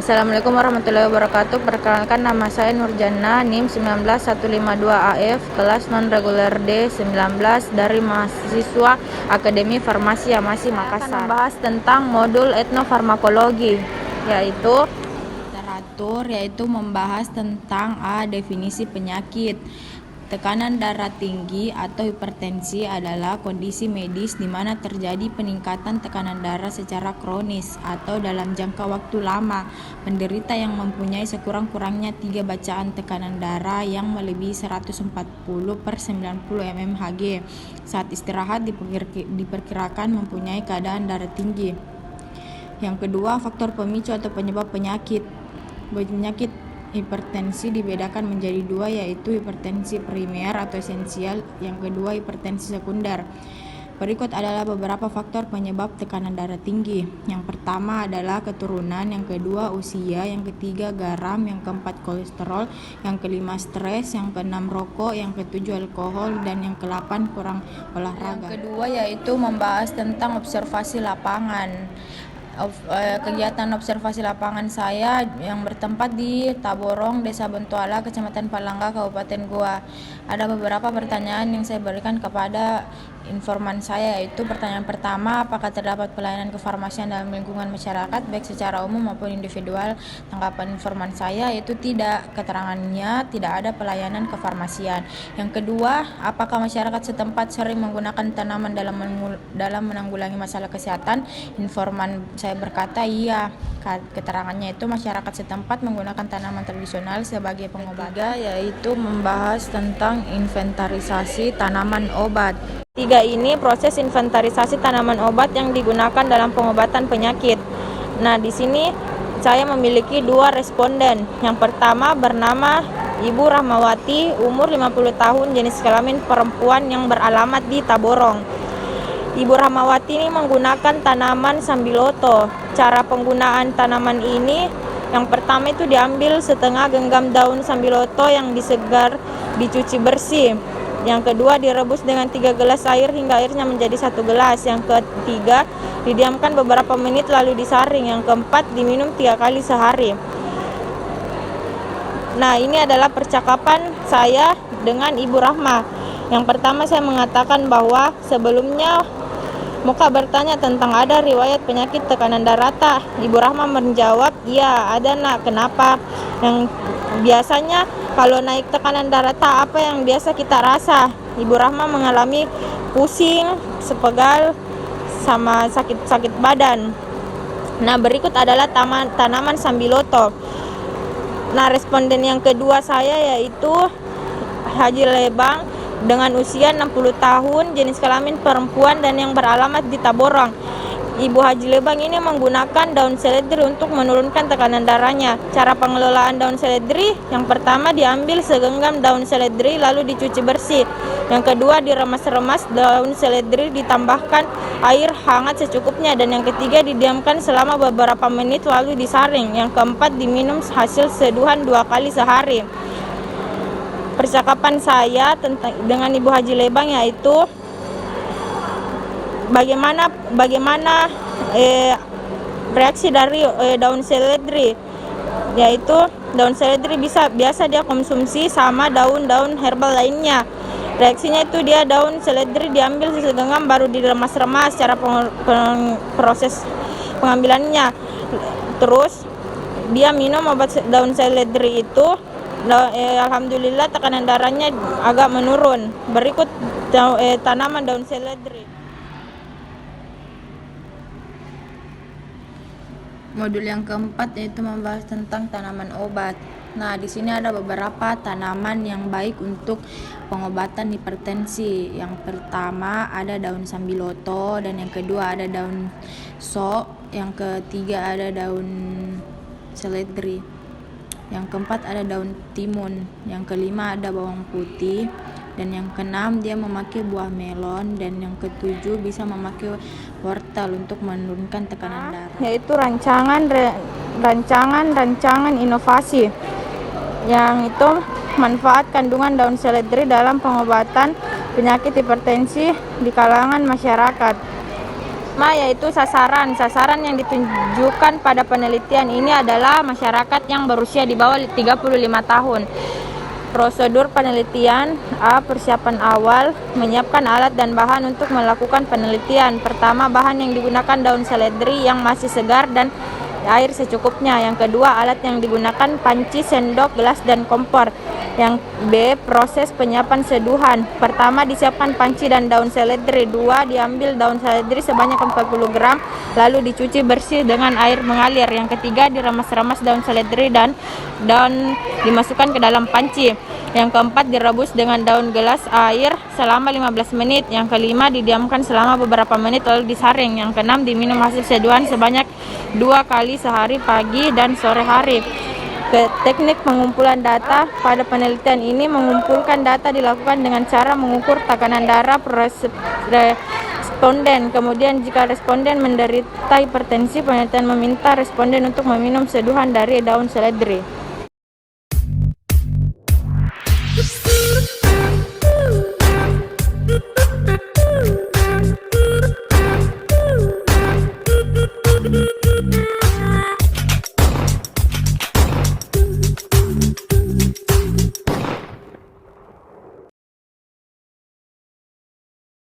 Assalamualaikum warahmatullahi wabarakatuh. Perkenalkan, nama saya Nurjana, NIM 19152AF, kelas non-reguler D19 dari mahasiswa Akademi Farmasi Yamasi Makassar. Membahas tentang modul etnofarmakologi, yaitu membahas tentang definisi penyakit. Tekanan darah tinggi atau hipertensi adalah kondisi medis di mana terjadi peningkatan tekanan darah secara kronis atau dalam jangka waktu lama. Penderita yang mempunyai sekurang-kurangnya 3 bacaan tekanan darah yang melebihi 140/90 mmHg saat istirahat diperkirakan mempunyai keadaan darah tinggi. Yang kedua, faktor pemicu atau penyebab penyakit. Hipertensi dibedakan menjadi 2, yaitu hipertensi primer atau esensial, yang kedua hipertensi sekunder. Berikut adalah beberapa faktor penyebab tekanan darah tinggi. Yang pertama adalah keturunan, yang kedua usia, yang ketiga garam, yang keempat kolesterol, yang kelima stres, yang keenam rokok, yang ketujuh alkohol, dan yang kedelapan kurang olahraga. Yang kedua yaitu membahas tentang observasi lapangan. Kegiatan observasi lapangan saya yang bertempat di Taborong, Desa Bentuala, Kecamatan Palangga, Kabupaten Goa. Ada beberapa pertanyaan yang saya berikan kepada informan saya, yaitu pertanyaan pertama, apakah terdapat pelayanan kefarmasian dalam lingkungan masyarakat baik secara umum maupun individual? Tanggapan informan saya yaitu tidak, keterangannya tidak ada pelayanan kefarmasian. Yang kedua, apakah masyarakat setempat sering menggunakan tanaman dalam menanggulangi masalah kesehatan? Informan saya berkata iya. Keterangannya itu masyarakat setempat menggunakan tanaman tradisional sebagai pengobatan. Yaitu membahas tentang inventarisasi tanaman obat. 3 ini proses inventarisasi tanaman obat yang digunakan dalam pengobatan penyakit. Nah, di sini saya memiliki 2 responden. Yang pertama bernama Ibu Rahmawati, umur 50 tahun, jenis kelamin perempuan, yang beralamat di Taborong. Ibu Rahmawati ini menggunakan tanaman sambiloto. Cara penggunaan tanaman ini, yang pertama itu diambil setengah genggam daun sambiloto yang disegar, dicuci bersih. Yang kedua direbus dengan 3 gelas air hingga airnya menjadi 1 gelas. Yang ketiga didiamkan beberapa menit lalu disaring. Yang keempat diminum 3 kali sehari. Nah, ini adalah percakapan saya dengan Ibu Rahma. Yang pertama saya mengatakan bahwa sebelumnya Muka bertanya tentang ada riwayat penyakit tekanan darah tak? Ibu Rahma menjawab, iya ada nak, kenapa? Yang biasanya kalau naik tekanan darah tak, apa yang biasa kita rasa? Ibu Rahma mengalami pusing, sepegal, sama sakit badan. Nah, berikut adalah tanaman sambiloto. Nah, responden yang kedua saya yaitu Haji Lebang dengan usia 60 tahun, jenis kelamin perempuan, dan yang beralamat di Taborong. Ibu Haji Lebang ini menggunakan daun seledri untuk menurunkan tekanan darahnya. Cara pengelolaan daun seledri, yang pertama diambil segenggam daun seledri lalu dicuci bersih. Yang kedua diremas-remas daun seledri, ditambahkan air hangat secukupnya, dan yang ketiga didiamkan selama beberapa menit lalu disaring. Yang keempat diminum hasil seduhan 2 kali sehari. Percakapan saya dengan Ibu Haji Lebang yaitu bagaimana reaksi dari daun seledri, yaitu daun seledri biasa dia konsumsi sama daun-daun herbal lainnya. Reaksinya itu dia daun seledri diambil segenggam baru diremas-remas, cara proses pengambilannya. Terus dia minum obat daun seledri itu. Alhamdulillah tekanan darahnya agak menurun. Berikut tanaman daun seledri. Modul yang keempat yaitu membahas tentang tanaman obat. Nah, di sini ada beberapa tanaman yang baik untuk pengobatan hipertensi. Yang pertama ada daun sambiloto, dan yang kedua ada daun sok, yang ketiga ada daun seledri. Yang keempat ada daun timun, yang kelima ada bawang putih, dan yang keenam dia memakai buah melon, dan yang ketujuh bisa memakai wortel untuk menurunkan tekanan darah. Yaitu rancangan inovasi yang itu manfaat kandungan daun seledri dalam pengobatan penyakit hipertensi di kalangan masyarakat. yaitu sasaran. Sasaran yang ditunjukkan pada penelitian ini adalah masyarakat yang berusia di bawah 35 tahun. Prosedur penelitian: A. Persiapan awal, menyiapkan alat dan bahan untuk melakukan penelitian. Pertama, bahan yang digunakan daun seledri yang masih segar dan air secukupnya. Yang kedua, alat yang digunakan panci, sendok, gelas, dan kompor. Yang B. Proses penyiapan seduhan. Pertama, disiapkan panci dan daun seledri. 2. Diambil daun seledri sebanyak 40 gram, lalu dicuci bersih dengan air mengalir. Yang ketiga, diremas-remas daun seledri dan dimasukkan ke dalam panci. Yang keempat, direbus dengan daun gelas air selama 15 menit. Yang kelima, didiamkan selama beberapa menit lalu disaring. Yang keenam, diminum hasil seduhan sebanyak 2 kali sehari, pagi dan sore hari. Teknik pengumpulan data pada penelitian ini: mengumpulkan data dilakukan dengan cara mengukur tekanan darah responden. Kemudian jika responden menderita hipertensi, penelitian meminta responden untuk meminum seduhan dari daun seledri.